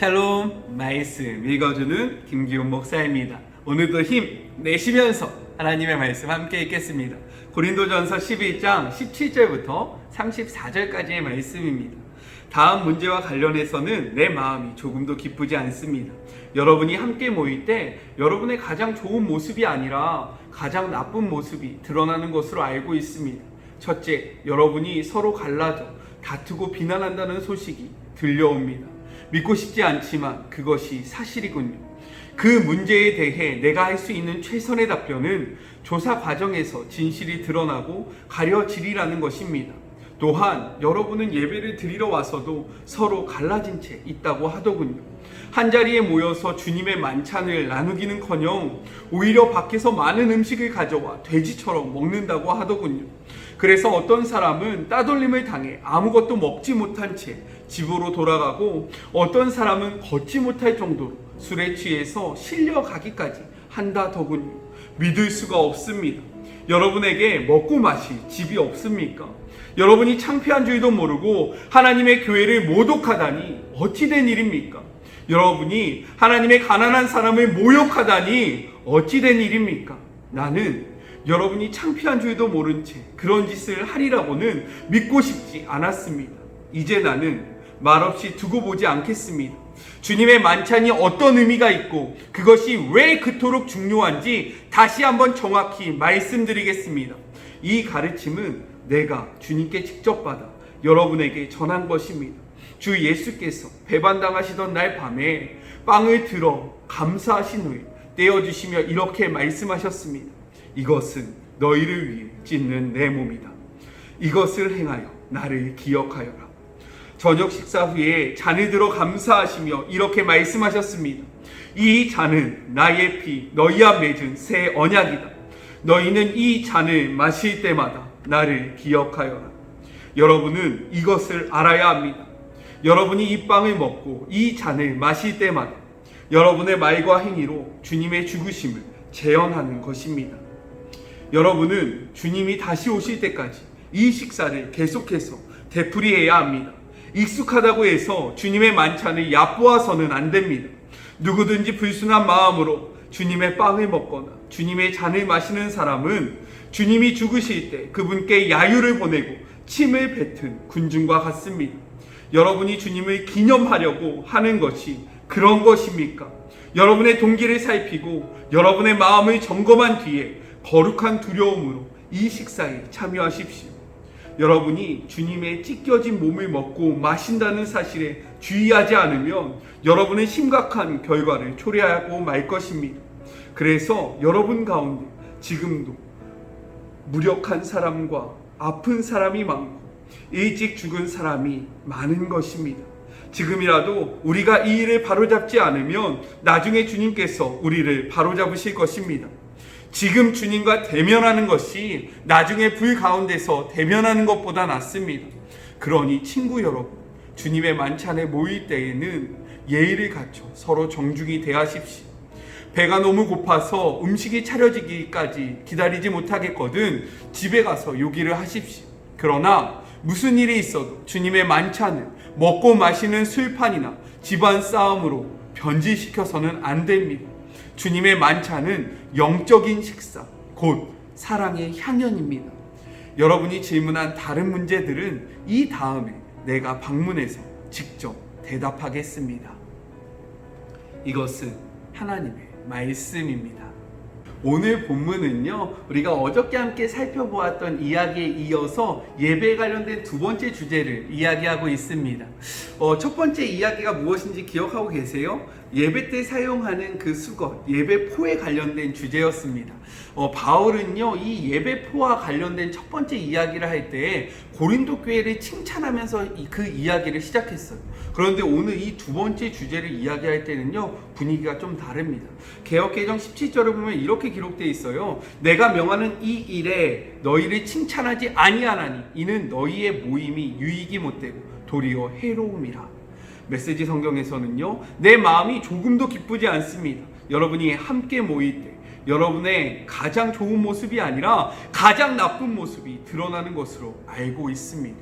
샬롬 말씀 읽어주는 김기훈 목사입니다. 오늘도 힘 내쉬면서 하나님의 말씀 함께 읽겠습니다. 고린도전서 11장 17절부터 34절까지의 말씀입니다. 다음 문제와 관련해서는 내 마음이 조금도 기쁘지 않습니다. 여러분이 함께 모일 때 여러분의 가장 좋은 모습이 아니라 가장 나쁜 모습이 드러나는 것으로 알고 있습니다. 첫째, 여러분이 서로 갈라져 다투고 비난한다는 소식이 들려옵니다. 믿고 싶지 않지만 그것이 사실이군요. 그 문제에 대해 내가 할 수 있는 최선의 답변은 조사 과정에서 진실이 드러나고 가려지리라는 것입니다. 또한 여러분은 예배를 드리러 와서도 서로 갈라진 채 있다고 하더군요. 한자리에 모여서 주님의 만찬을 나누기는커녕 오히려 밖에서 많은 음식을 가져와 돼지처럼 먹는다고 하더군요. 그래서 어떤 사람은 따돌림을 당해 아무것도 먹지 못한 채 집으로 돌아가고, 어떤 사람은 걷지 못할 정도로 술에 취해서 실려가기까지 한다더군요. 믿을 수가 없습니다. 여러분에게 먹고 마실 집이 없습니까? 여러분이 창피한 줄도 모르고 하나님의 교회를 모독하다니 어찌 된 일입니까? 여러분이 하나님의 가난한 사람을 모욕하다니 어찌 된 일입니까? 나는 여러분이 창피한 줄도 모른 채 그런 짓을 하리라고는 믿고 싶지 않았습니다. 이제 나는 말없이 두고 보지 않겠습니다. 주님의 만찬이 어떤 의미가 있고 그것이 왜 그토록 중요한지 다시 한번 정확히 말씀드리겠습니다. 이 가르침은 내가 주님께 직접 받아 여러분에게 전한 것입니다. 주 예수께서 배반당하시던 날 밤에 빵을 들어 감사하신 후에 떼어주시며 이렇게 말씀하셨습니다. 이것은 너희를 위해 찢는 내 몸이다. 이것을 행하여 나를 기억하여라. 저녁 식사 후에 잔을 들어 감사하시며 이렇게 말씀하셨습니다. 이 잔은 나의 피 너희와 맺은 새 언약이다. 너희는 이 잔을 마실 때마다 나를 기억하여라. 여러분은 이것을 알아야 합니다. 여러분이 이 빵을 먹고 이 잔을 마실 때마다 여러분의 말과 행위로 주님의 죽으심을 재현하는 것입니다. 여러분은 주님이 다시 오실 때까지 이 식사를 계속해서 되풀이해야 합니다. 익숙하다고 해서 주님의 만찬을 얕보아서는 안 됩니다. 누구든지 불순한 마음으로 주님의 빵을 먹거나 주님의 잔을 마시는 사람은 주님이 죽으실 때 그분께 야유를 보내고 침을 뱉은 군중과 같습니다. 여러분이 주님을 기념하려고 하는 것이 그런 것입니까? 여러분의 동기를 살피고 여러분의 마음을 점검한 뒤에 거룩한 두려움으로 이 식사에 참여하십시오. 여러분이 주님의 찢겨진 몸을 먹고 마신다는 사실에 주의하지 않으면 여러분은 심각한 결과를 초래하고 말 것입니다. 그래서 여러분 가운데 지금도 무력한 사람과 아픈 사람이 많고 일찍 죽은 사람이 많은 것입니다. 지금이라도 우리가 이 일을 바로잡지 않으면 나중에 주님께서 우리를 바로잡으실 것입니다. 지금 주님과 대면하는 것이 나중에 불 가운데서 대면하는 것보다 낫습니다. 그러니 친구 여러분, 주님의 만찬에 모일 때에는 예의를 갖춰 서로 정중히 대하십시오. 배가 너무 고파서 음식이 차려지기까지 기다리지 못하겠거든 집에 가서 요기를 하십시오. 그러나 무슨 일이 있어도 주님의 만찬을 먹고 마시는 술판이나 집안 싸움으로 변질시켜서는 안 됩니다. 주님의 만찬은 영적인 식사, 곧 사랑의 향연입니다. 여러분이 질문한 다른 문제들은 이 다음에 내가 방문해서 직접 대답하겠습니다. 이것은 하나님의 말씀입니다. 오늘 본문은요, 우리가 어저께 함께 살펴보았던 이야기에 이어서 예배에 관련된 두 번째 주제를 이야기하고 있습니다. 첫 번째 이야기가 무엇인지 기억하고 계세요? 예배 때 사용하는 그 수건, 예배포에 관련된 주제였습니다. 바울은요, 이 예배포와 관련된 첫 번째 이야기를 할 때 고린도 교회를 칭찬하면서 그 이야기를 시작했어요. 그런데 오늘 이 두 번째 주제를 이야기할 때는요, 분위기가 좀 다릅니다. 개역개정 17절을 보면 이렇게 기록되어 있어요. 내가 명하는 이 일에 너희를 칭찬하지 아니하나니 이는 너희의 모임이 유익이 못되고 도리어 해로움이라. 메시지 성경에서는요, 내 마음이 조금도 기쁘지 않습니다. 여러분이 함께 모일 때 여러분의 가장 좋은 모습이 아니라 가장 나쁜 모습이 드러나는 것으로 알고 있습니다.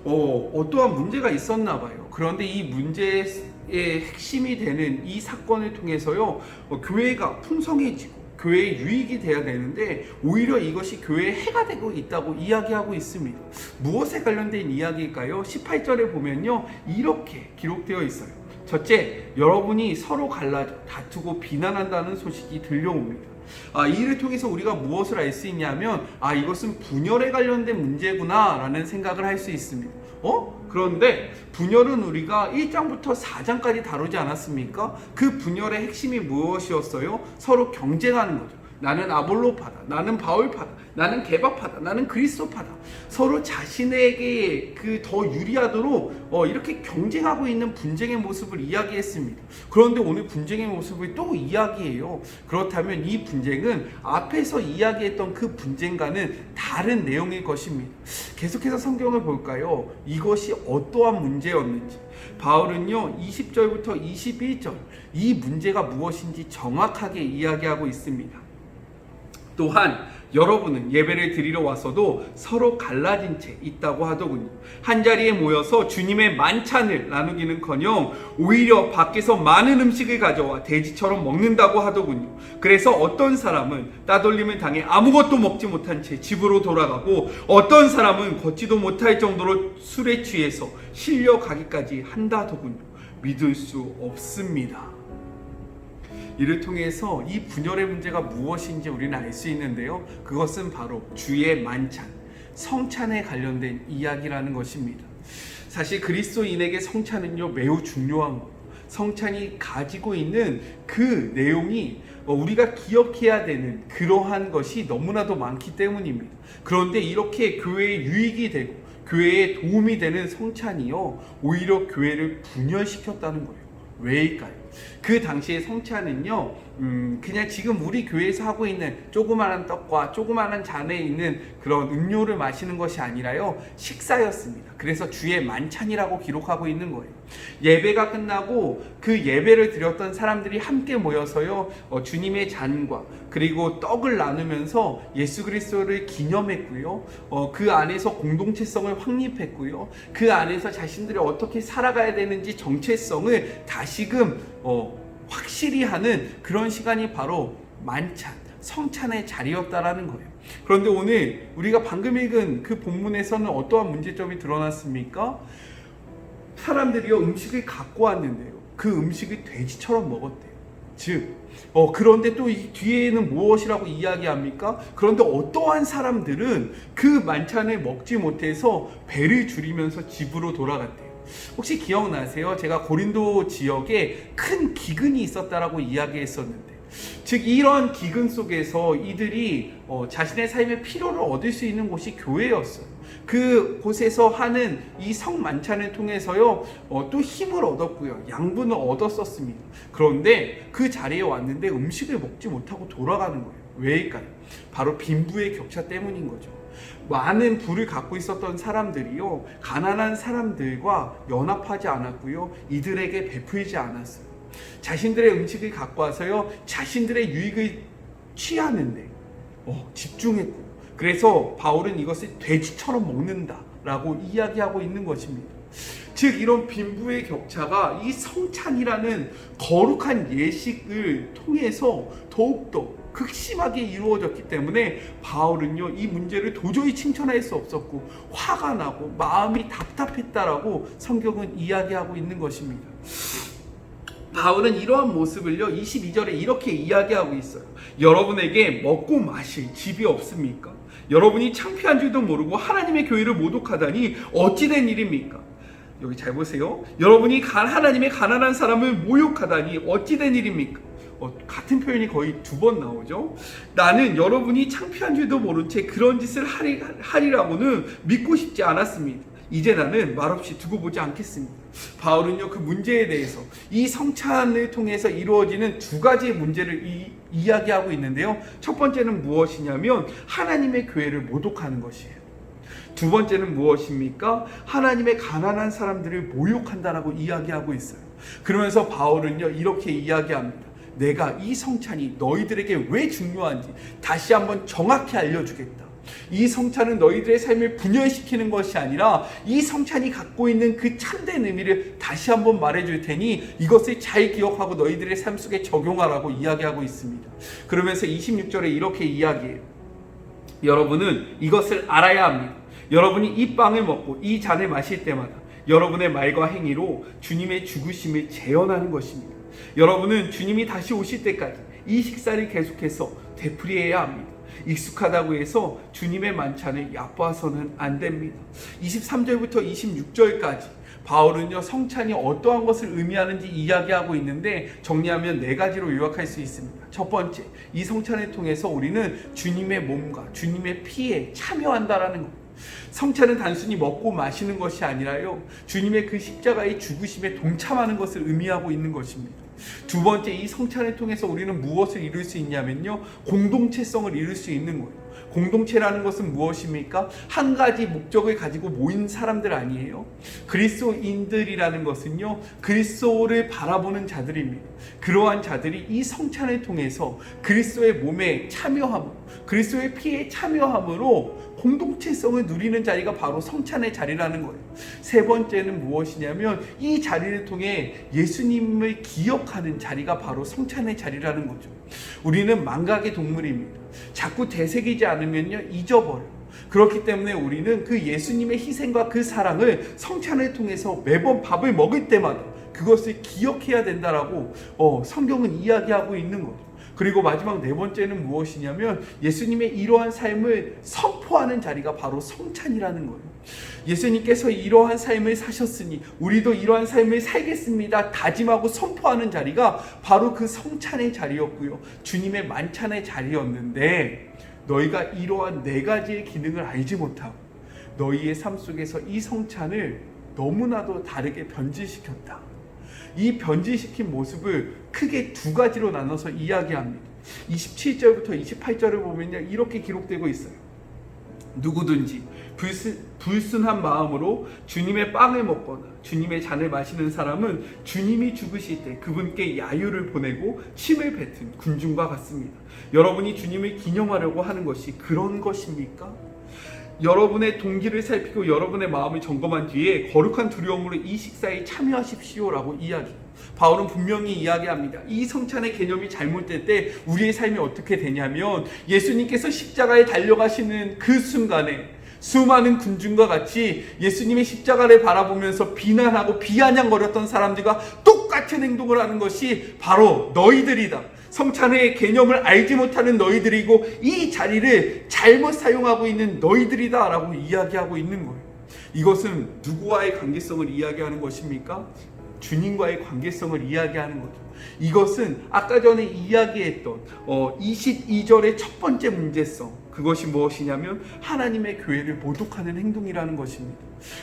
어떠한 문제가 있었나 봐요. 그런데 이 문제의 핵심이 되는 이 사건을 통해서요, 교회가 풍성해지고 교회의 유익이 돼야 되는데 오히려 이것이 교회의 해가 되고 있다고 이야기하고 있습니다. 무엇에 관련된 이야기일까요? 18절에 보면요, 이렇게 기록되어 있어요. 첫째, 여러분이 서로 갈라져 다투고 비난한다는 소식이 들려옵니다. 이를 통해서 우리가 무엇을 알 수 있냐면, 이것은 분열에 관련된 문제구나 라는 생각을 할 수 있습니다. 그런데 분열은 우리가 1장부터 4장까지 다루지 않았습니까? 그 분열의 핵심이 무엇이었어요? 서로 경쟁하는 거죠. 나는 아볼로파다, 나는 바울파다, 나는 게바파다, 나는 그리스도파다. 서로 자신에게 더 유리하도록 이렇게 경쟁하고 있는 분쟁의 모습을 이야기했습니다. 그런데 오늘 분쟁의 모습을 또 이야기해요. 그렇다면 이 분쟁은 앞에서 이야기했던 그 분쟁과는 다른 내용일 것입니다. 계속해서 성경을 볼까요? 이것이 어떠한 문제였는지. 바울은요, 20절부터 21절 이 문제가 무엇인지 정확하게 이야기하고 있습니다. 또한 여러분은 예배를 드리러 와서도 서로 갈라진 채 있다고 하더군요. 한자리에 모여서 주님의 만찬을 나누기는커녕 오히려 밖에서 많은 음식을 가져와 돼지처럼 먹는다고 하더군요. 그래서 어떤 사람은 따돌림을 당해 아무것도 먹지 못한 채 집으로 돌아가고, 어떤 사람은 걷지도 못할 정도로 술에 취해서 실려가기까지 한다더군요. 믿을 수 없습니다. 이를 통해서 이 분열의 문제가 무엇인지 우리는 알 수 있는데요, 그것은 바로 주의 만찬, 성찬에 관련된 이야기라는 것입니다. 사실 그리스도인에게 성찬은요, 매우 중요한 거예요. 성찬이 가지고 있는 그 내용이 우리가 기억해야 되는 그러한 것이 너무나도 많기 때문입니다. 그런데 이렇게 교회에 유익이 되고 교회에 도움이 되는 성찬이요, 오히려 교회를 분열시켰다는 거예요. 왜일까요? 그 당시의 성찬은요, 그냥 지금 우리 교회에서 하고 있는 조그마한 떡과 조그마한 잔에 있는 그런 음료를 마시는 것이 아니라요, 식사였습니다. 그래서 주의 만찬이라고 기록하고 있는 거예요. 예배가 끝나고 그 예배를 드렸던 사람들이 함께 모여서요, 주님의 잔과 그리고 떡을 나누면서 예수 그리스도를 기념했고요, 그 안에서 공동체성을 확립했고요, 그 안에서 자신들이 어떻게 살아가야 되는지 정체성을 다시금 확실히 하는 그런 시간이 바로 만찬, 성찬의 자리였다라는 거예요. 그런데 오늘 우리가 방금 읽은 그 본문에서는 어떠한 문제점이 드러났습니까? 사람들이요, 음식을 갖고 왔는데요, 그 음식을 돼지처럼 먹었대요. 즉, 그런데 또 이 뒤에는 무엇이라고 이야기합니까? 그런데 어떠한 사람들은 그 만찬을 먹지 못해서 배를 줄이면서 집으로 돌아갔대요. 혹시 기억나세요? 제가 고린도 지역에 큰 기근이 있었다라고 이야기했었는데, 즉 이런 기근 속에서 이들이 자신의 삶의 필요를 얻을 수 있는 곳이 교회였어요. 그 곳에서 하는 이 성만찬을 통해서요, 또 힘을 얻었고요, 양분을 얻었었습니다. 그런데 그 자리에 왔는데 음식을 먹지 못하고 돌아가는 거예요. 왜일까요? 바로 빈부의 격차 때문인 거죠. 많은 부를 갖고 있었던 사람들이요, 가난한 사람들과 연합하지 않았고요, 이들에게 베풀지 않았어요. 자신들의 음식을 갖고 와서요, 자신들의 유익을 취하는데 집중했고요. 그래서 바울은 이것을 돼지처럼 먹는다라고 이야기하고 있는 것입니다. 즉 이런 빈부의 격차가 이 성찬이라는 거룩한 예식을 통해서 더욱더 극심하게 이루어졌기 때문에 바울은요, 이 문제를 도저히 칭찬할 수 없었고 화가 나고 마음이 답답했다라고 성경은 이야기하고 있는 것입니다. 바울은 이러한 모습을요, 22절에 이렇게 이야기하고 있어요. 여러분에게 먹고 마실 집이 없습니까? 여러분이 창피한 줄도 모르고 하나님의 교회를 모독하다니 어찌된 일입니까? 여기 잘 보세요. 여러분이 하나님의 가난한 사람을 모욕하다니 어찌된 일입니까? 같은 표현이 거의 2번 나오죠. 나는 여러분이 창피한 줄도 모른 채 그런 짓을 하리라고는 믿고 싶지 않았습니다. 이제 나는 말없이 두고 보지 않겠습니다. 바울은요, 그 문제에 대해서 이 성찬을 통해서 이루어지는 2가지의 문제를 이야기하고 있는데요, 첫 번째는 무엇이냐면 하나님의 교회를 모독하는 것이에요. 두 번째는 무엇입니까? 하나님의 가난한 사람들을 모욕한다라고 이야기하고 있어요. 그러면서 바울은요, 이렇게 이야기합니다. 내가 이 성찬이 너희들에게 왜 중요한지 다시 한번 정확히 알려주겠다. 이 성찬은 너희들의 삶을 분열시키는 것이 아니라 이 성찬이 갖고 있는 그 참된 의미를 다시 한번 말해줄 테니 이것을 잘 기억하고 너희들의 삶 속에 적용하라고 이야기하고 있습니다. 그러면서 26절에 이렇게 이야기해요. 여러분은 이것을 알아야 합니다. 여러분이 이 빵을 먹고 이 잔을 마실 때마다 여러분의 말과 행위로 주님의 죽으심을 재현하는 것입니다. 여러분은 주님이 다시 오실 때까지 이 식사를 계속해서 되풀이해야 합니다. 익숙하다고 해서 주님의 만찬을 얕봐서는 안 됩니다. 23절부터 26절까지 바울은요, 성찬이 어떠한 것을 의미하는지 이야기하고 있는데 정리하면 4가지로 요약할 수 있습니다. 첫 번째, 이 성찬을 통해서 우리는 주님의 몸과 주님의 피에 참여한다라는 것. 성찬은 단순히 먹고 마시는 것이 아니라요, 주님의 그 십자가의 죽으심에 동참하는 것을 의미하고 있는 것입니다. 두 번째, 이 성찬을 통해서 우리는 무엇을 이룰 수 있냐면요, 공동체성을 이룰 수 있는 거예요. 공동체라는 것은 무엇입니까? 한 가지 목적을 가지고 모인 사람들 아니에요. 그리스도인들이라는 것은요, 그리스도를 바라보는 자들입니다. 그러한 자들이 이 성찬을 통해서 그리스도의 몸에 참여함으로, 그리스도의 피에 참여함으로 공동체성을 누리는 자리가 바로 성찬의 자리라는 거예요. 세 번째는 무엇이냐면 이 자리를 통해 예수님을 기억하는 자리가 바로 성찬의 자리라는 거죠. 우리는 망각의 동물입니다. 자꾸 되새기지 않으면요, 잊어버려요. 그렇기 때문에 우리는 그 예수님의 희생과 그 사랑을 성찬을 통해서 매번 밥을 먹을 때마다 그것을 기억해야 된다라고 성경은 이야기하고 있는 거죠. 그리고 마지막 4번째는 무엇이냐면 예수님의 이러한 삶을 선포하는 자리가 바로 성찬이라는 거예요. 예수님께서 이러한 삶을 사셨으니 우리도 이러한 삶을 살겠습니다 다짐하고 선포하는 자리가 바로 그 성찬의 자리였고요, 주님의 만찬의 자리였는데, 너희가 이러한 4가지의 기능을 알지 못하고 너희의 삶 속에서 이 성찬을 너무나도 다르게 변질시켰다. 이 변질시킨 모습을 크게 2가지로 나눠서 이야기합니다. 27절부터 28절을 보면요, 이렇게 기록되고 있어요. 누구든지 불순한 마음으로 주님의 빵을 먹거나 주님의 잔을 마시는 사람은 주님이 죽으실 때 그분께 야유를 보내고 침을 뱉은 군중과 같습니다. 여러분이 주님을 기념하려고 하는 것이 그런 것입니까? 여러분의 동기를 살피고 여러분의 마음을 점검한 뒤에 거룩한 두려움으로 이 식사에 참여하십시오라고 이야기해요. 바울은 분명히 이야기합니다. 이 성찬의 개념이 잘못될 때 우리의 삶이 어떻게 되냐면 예수님께서 십자가에 달려가시는 그 순간에 수많은 군중과 같이 예수님의 십자가를 바라보면서 비난하고 비아냥거렸던 사람들과 똑같은 행동을 하는 것이 바로 너희들이다. 성찬의 개념을 알지 못하는 너희들이고 이 자리를 잘못 사용하고 있는 너희들이다 라고 이야기하고 있는 거예요. 이것은 누구와의 관계성을 이야기하는 것입니까? 주님과의 관계성을 이야기하는 거죠. 이것은 아까 전에 이야기했던 22절의 첫 번째 문제성, 그것이 무엇이냐면 하나님의 교회를 모독하는 행동이라는 것입니다.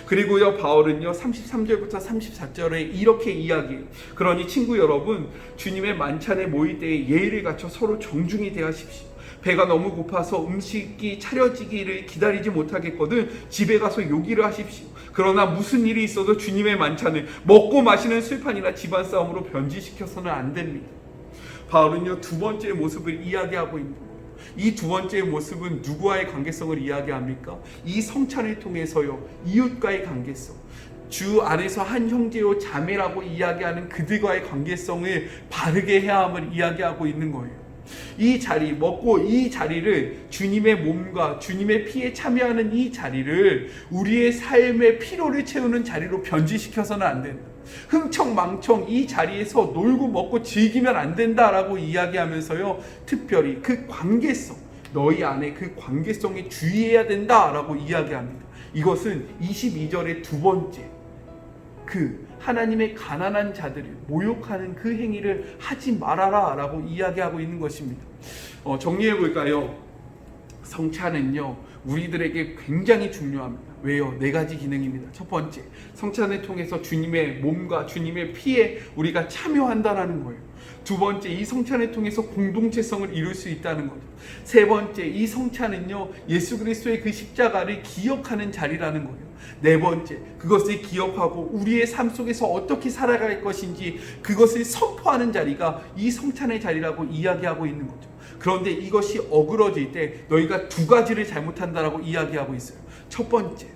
그리고요, 바울은요 33절부터 34절에 이렇게 이야기해요. 그러니 친구 여러분, 주님의 만찬에 모일 때에 예의를 갖춰 서로 정중히 대하십시오. 배가 너무 고파서 음식이 차려지기를 기다리지 못하겠거든 집에 가서 요기를 하십시오. 그러나 무슨 일이 있어도 주님의 만찬을 먹고 마시는 술판이나 집안 싸움으로 변질시켜서는 안 됩니다. 바울은요 2번째 모습을 이야기하고 있는 거예요. 이 2번째 모습은 누구와의 관계성을 이야기합니까? 이 성찬을 통해서요, 이웃과의 관계성, 주 안에서 한 형제요 자매라고 이야기하는 그들과의 관계성을 바르게 해야 함을 이야기하고 있는 거예요. 이 자리, 먹고 이 자리를 주님의 몸과 주님의 피에 참여하는 이 자리를 우리의 삶의 피로를 채우는 자리로 변질시켜서는 안 된다. 흥청망청 이 자리에서 놀고 먹고 즐기면 안 된다라고 이야기하면서요, 특별히 그 관계성, 너희 안에 그 관계성에 주의해야 된다라고 이야기합니다. 이것은 22절의 2번째, 그 하나님의 가난한 자들을 모욕하는 그 행위를 하지 말아라 라고 이야기하고 있는 것입니다. 정리해 볼까요? 성찬은요 우리들에게 굉장히 중요합니다. 왜요? 4가지 기능입니다. 첫 번째, 성찬을 통해서 주님의 몸과 주님의 피에 우리가 참여한다라는 거예요. 두 번째, 이 성찬을 통해서 공동체성을 이룰 수 있다는 거죠. 세 번째, 이 성찬은요, 예수 그리스도의 그 십자가를 기억하는 자리라는 거예요. 네 번째, 그것을 기억하고 우리의 삶 속에서 어떻게 살아갈 것인지 그것을 선포하는 자리가 이 성찬의 자리라고 이야기하고 있는 거죠. 그런데 이것이 어그러질 때 너희가 두 가지를 잘못한다라고 이야기하고 있어요. 첫 번째,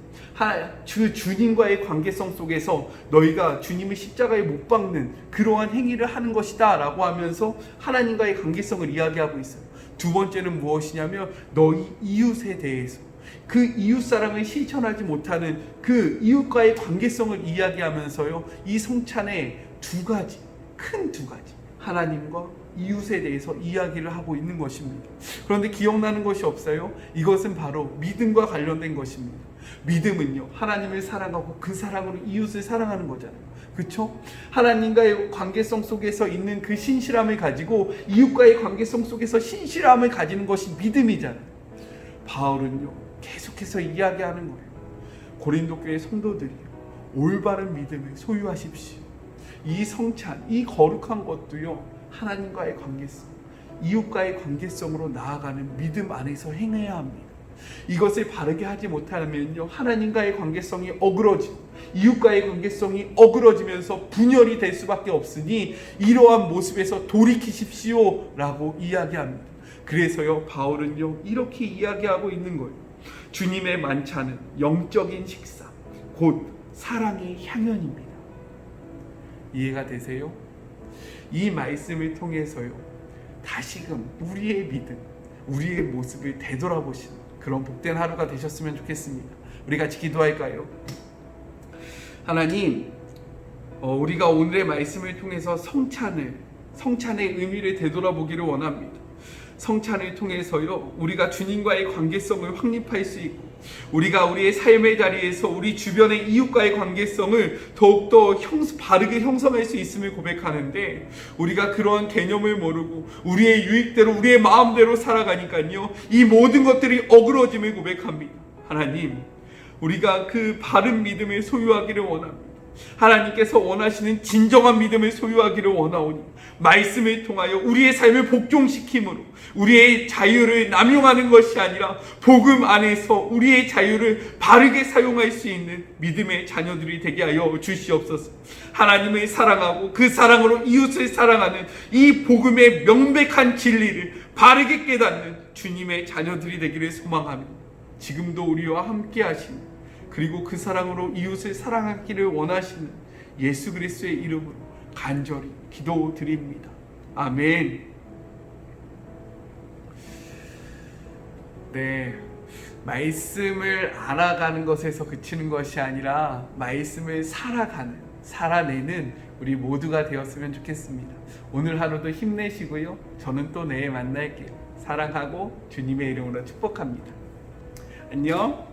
주님과의 관계성 속에서 너희가 주님의 십자가에 못 박는 그러한 행위를 하는 것이다 라고 하면서 하나님과의 관계성을 이야기하고 있어요. 두 번째는 무엇이냐면 너희 이웃에 대해서 그 이웃사랑을 실천하지 못하는 그 이웃과의 관계성을 이야기하면서요, 이 성찬에 큰 두 가지 하나님과 이웃에 대해서 이야기를 하고 있는 것입니다. 그런데 기억나는 것이 없어요? 이것은 바로 믿음과 관련된 것입니다. 믿음은요, 하나님을 사랑하고 그 사랑으로 이웃을 사랑하는 거잖아요. 그렇죠? 하나님과의 관계성 속에서 있는 그 신실함을 가지고 이웃과의 관계성 속에서 신실함을 가지는 것이 믿음이잖아요. 바울은요, 계속해서 이야기하는 거예요. 고린도 교회 성도들이요, 올바른 믿음을 소유하십시오. 이 성찬, 이 거룩한 것도요, 하나님과의 관계성, 이웃과의 관계성으로 나아가는 믿음 안에서 행해야 합니다. 이것을 바르게 하지 못하면요, 하나님과의 관계성이 어그러지고 이웃과의 관계성이 어그러지면서 분열이 될 수밖에 없으니 이러한 모습에서 돌이키십시오 라고 이야기합니다. 그래서요, 바울은요, 이렇게 이야기하고 있는 거예요. 주님의 만찬은 영적인 식사, 곧 사랑의 향연입니다. 이해가 되세요? 이 말씀을 통해서요, 다시금 우리의 믿음, 우리의 모습을 되돌아보시는 그런 복된 하루가 되셨으면 좋겠습니다. 우리 같이 기도할까요? 하나님, 우리가 오늘의 말씀을 통해서 성찬의 의미를 되돌아보기를 원합니다. 성찬을 통해서요, 우리가 주님과의 관계성을 확립할 수 있고, 우리가 우리의 삶의 자리에서 우리 주변의 이웃과의 관계성을 더욱더 바르게 형성할 수 있음을 고백하는데, 우리가 그러한 개념을 모르고 우리의 유익대로 우리의 마음대로 살아가니까요, 이 모든 것들이 어그러짐을 고백합니다. 하나님, 우리가 그 바른 믿음을 소유하기를 원합니다. 하나님께서 원하시는 진정한 믿음을 소유하기를 원하오니 말씀을 통하여 우리의 삶을 복종시킴으로 우리의 자유를 남용하는 것이 아니라 복음 안에서 우리의 자유를 바르게 사용할 수 있는 믿음의 자녀들이 되게 하여 주시옵소서. 하나님을 사랑하고 그 사랑으로 이웃을 사랑하는 이 복음의 명백한 진리를 바르게 깨닫는 주님의 자녀들이 되기를 소망하며, 지금도 우리와 함께 하시는, 그리고 그 사랑으로 이웃을 사랑하기를 원하시는 예수 그리스도의 이름으로 간절히 기도드립니다. 아멘. 네, 말씀을 알아가는 것에서 그치는 것이 아니라 말씀을 살아내는 우리 모두가 되었으면 좋겠습니다. 오늘 하루도 힘내시고요, 저는 또 내일 만날게요. 사랑하고 주님의 이름으로 축복합니다. 안녕.